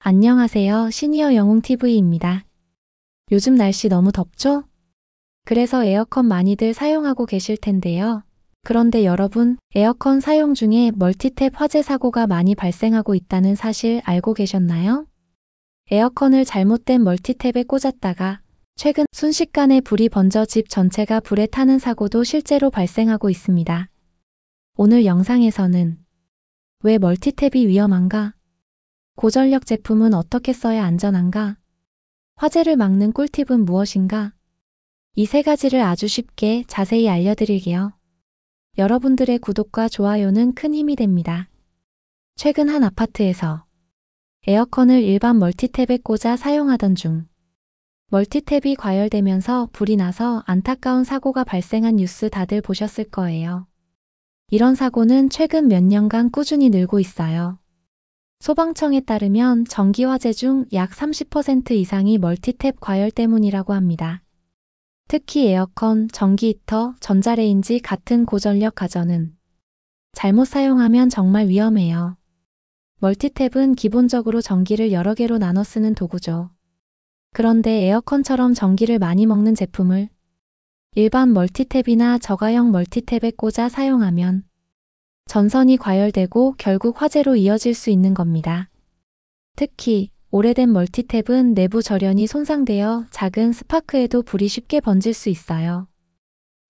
안녕하세요. 시니어 영웅TV입니다. 요즘 날씨 너무 덥죠? 그래서 에어컨 많이들 사용하고 계실 텐데요. 그런데 여러분, 에어컨 사용 중에 멀티탭 화재 사고가 많이 발생하고 있다는 사실 알고 계셨나요? 에어컨을 잘못된 멀티탭에 꽂았다가 최근 순식간에 불이 번져 집 전체가 불에 타는 사고도 실제로 발생하고 있습니다. 오늘 영상에서는 왜 멀티탭이 위험한가? 고전력 제품은 어떻게 써야 안전한가? 화재를 막는 꿀팁은 무엇인가? 이 세 가지를 아주 쉽게 자세히 알려드릴게요. 여러분들의 구독과 좋아요는 큰 힘이 됩니다. 최근 한 아파트에서 에어컨을 일반 멀티탭에 꽂아 사용하던 중 멀티탭이 과열되면서 불이 나서 안타까운 사고가 발생한 뉴스 다들 보셨을 거예요. 이런 사고는 최근 몇 년간 꾸준히 늘고 있어요. 소방청에 따르면 전기 화재 중 약 30% 이상이 멀티탭 과열 때문이라고 합니다. 특히 에어컨, 전기 히터, 전자레인지 같은 고전력 가전은 잘못 사용하면 정말 위험해요. 멀티탭은 기본적으로 전기를 여러 개로 나눠 쓰는 도구죠. 그런데 에어컨처럼 전기를 많이 먹는 제품을 일반 멀티탭이나 저가형 멀티탭에 꽂아 사용하면 전선이 과열되고 결국 화재로 이어질 수 있는 겁니다. 특히 오래된 멀티탭은 내부 절연이 손상되어 작은 스파크에도 불이 쉽게 번질 수 있어요.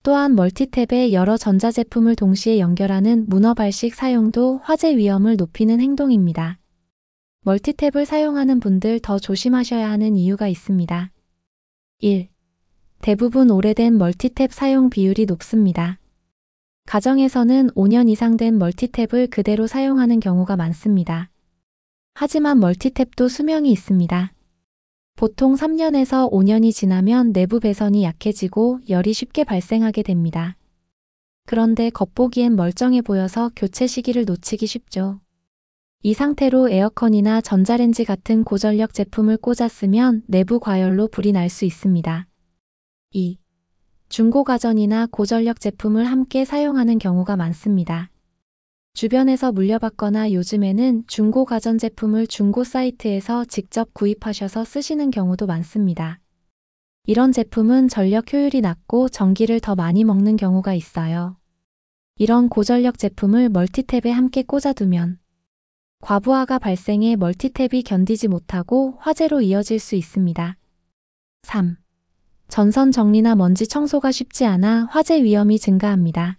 또한 멀티탭에 여러 전자제품을 동시에 연결하는 문어발식 사용도 화재 위험을 높이는 행동입니다. 멀티탭을 사용하는 분들 더 조심하셔야 하는 이유가 있습니다. 1. 대부분 오래된 멀티탭 사용 비율이 높습니다. 가정에서는 5년 이상 된 멀티탭을 그대로 사용하는 경우가 많습니다. 하지만 멀티탭도 수명이 있습니다. 보통 3년에서 5년이 지나면 내부 배선이 약해지고 열이 쉽게 발생하게 됩니다. 그런데 겉보기엔 멀쩡해 보여서 교체 시기를 놓치기 쉽죠. 이 상태로 에어컨이나 전자레인지 같은 고전력 제품을 꽂아 쓰면 내부 과열로 불이 날 수 있습니다. 2. 중고 가전이나 고전력 제품을 함께 사용하는 경우가 많습니다. 주변에서 물려받거나 요즘에는 중고 가전 제품을 중고 사이트에서 직접 구입하셔서 쓰시는 경우도 많습니다. 이런 제품은 전력 효율이 낮고 전기를 더 많이 먹는 경우가 있어요. 이런 고전력 제품을 멀티탭에 함께 꽂아두면 과부하가 발생해 멀티탭이 견디지 못하고 화재로 이어질 수 있습니다. 3. 전선 정리나 먼지 청소가 쉽지 않아 화재 위험이 증가합니다.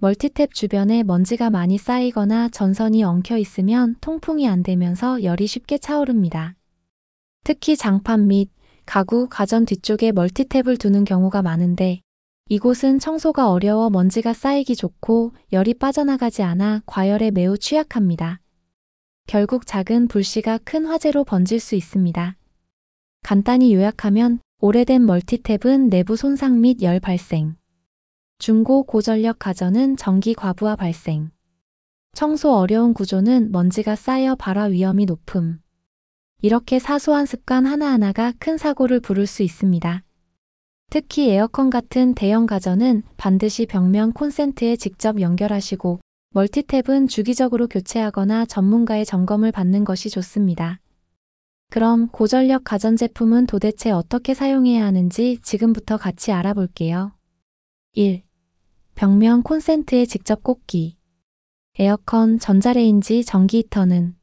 멀티탭 주변에 먼지가 많이 쌓이거나 전선이 엉켜 있으면 통풍이 안 되면서 열이 쉽게 차오릅니다. 특히 장판 및 가구, 가전 뒤쪽에 멀티탭을 두는 경우가 많은데 이곳은 청소가 어려워 먼지가 쌓이기 좋고 열이 빠져나가지 않아 과열에 매우 취약합니다. 결국 작은 불씨가 큰 화재로 번질 수 있습니다. 간단히 요약하면 오래된 멀티탭은 내부 손상 및 열 발생, 중고 고전력 가전은 전기 과부하 발생, 청소 어려운 구조는 먼지가 쌓여 발화 위험이 높음. 이렇게 사소한 습관 하나하나가 큰 사고를 부를 수 있습니다. 특히 에어컨 같은 대형 가전은 반드시 벽면 콘센트에 직접 연결하시고 멀티탭은 주기적으로 교체하거나 전문가의 점검을 받는 것이 좋습니다. 그럼 고전력 가전제품은 도대체 어떻게 사용해야 하는지 지금부터 같이 알아볼게요. 1. 벽면 콘센트에 직접 꽂기. 에어컨, 전자레인지, 전기 히터는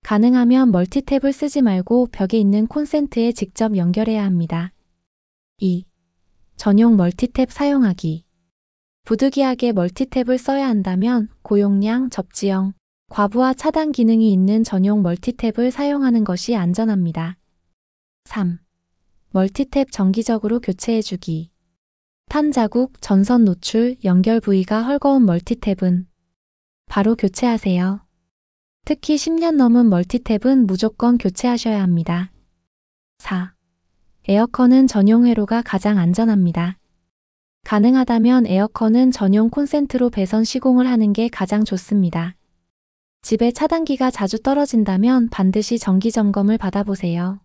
가능하면 멀티탭을 쓰지 말고 벽에 있는 콘센트에 직접 연결해야 합니다. 2. 전용 멀티탭 사용하기. 부득이하게 멀티탭을 써야 한다면 고용량, 접지형, 과부하 차단 기능이 있는 전용 멀티탭을 사용하는 것이 안전합니다. 3. 멀티탭 정기적으로 교체해주기. 탄 자국, 전선 노출, 연결 부위가 헐거운 멀티탭은 바로 교체하세요. 특히 10년 넘은 멀티탭은 무조건 교체하셔야 합니다. 4. 에어컨은 전용 회로가 가장 안전합니다. 가능하다면 에어컨은 전용 콘센트로 배선 시공을 하는 게 가장 좋습니다. 집에 차단기가 자주 떨어진다면 반드시 정기 점검을 받아보세요.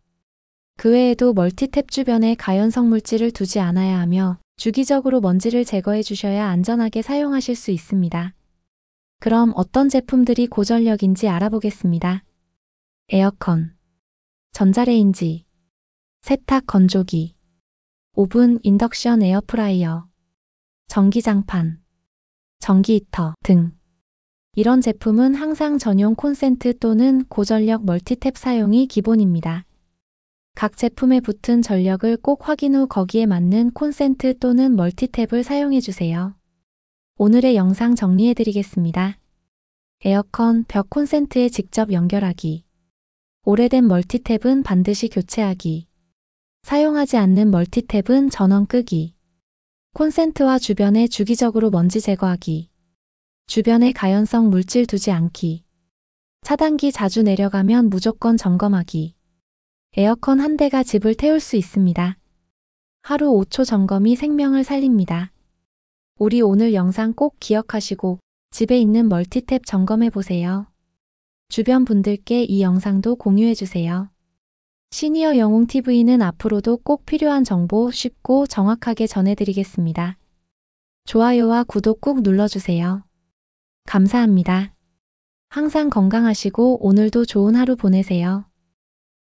그 외에도 멀티탭 주변에 가연성 물질을 두지 않아야 하며 주기적으로 먼지를 제거해 주셔야 안전하게 사용하실 수 있습니다. 그럼 어떤 제품들이 고전력인지 알아보겠습니다. 에어컨, 전자레인지, 세탁 건조기, 오븐, 인덕션 에어프라이어, 전기장판, 전기 히터 등. 이런 제품은 항상 전용 콘센트 또는 고전력 멀티탭 사용이 기본입니다. 각 제품에 붙은 전력을 꼭 확인 후 거기에 맞는 콘센트 또는 멀티탭을 사용해 주세요. 오늘의 영상 정리해 드리겠습니다. 에어컨 벽 콘센트에 직접 연결하기. 오래된 멀티탭은 반드시 교체하기. 사용하지 않는 멀티탭은 전원 끄기. 콘센트와 주변에 주기적으로 먼지 제거하기. 주변에 가연성 물질 두지 않기. 차단기 자주 내려가면 무조건 점검하기. 에어컨 한 대가 집을 태울 수 있습니다. 하루 5초 점검이 생명을 살립니다. 우리 오늘 영상 꼭 기억하시고 집에 있는 멀티탭 점검해 보세요. 주변 분들께 이 영상도 공유해 주세요. 시니어 영웅TV는 앞으로도 꼭 필요한 정보 쉽고 정확하게 전해드리겠습니다. 좋아요와 구독 꾹 눌러주세요. 감사합니다. 항상 건강하시고 오늘도 좋은 하루 보내세요.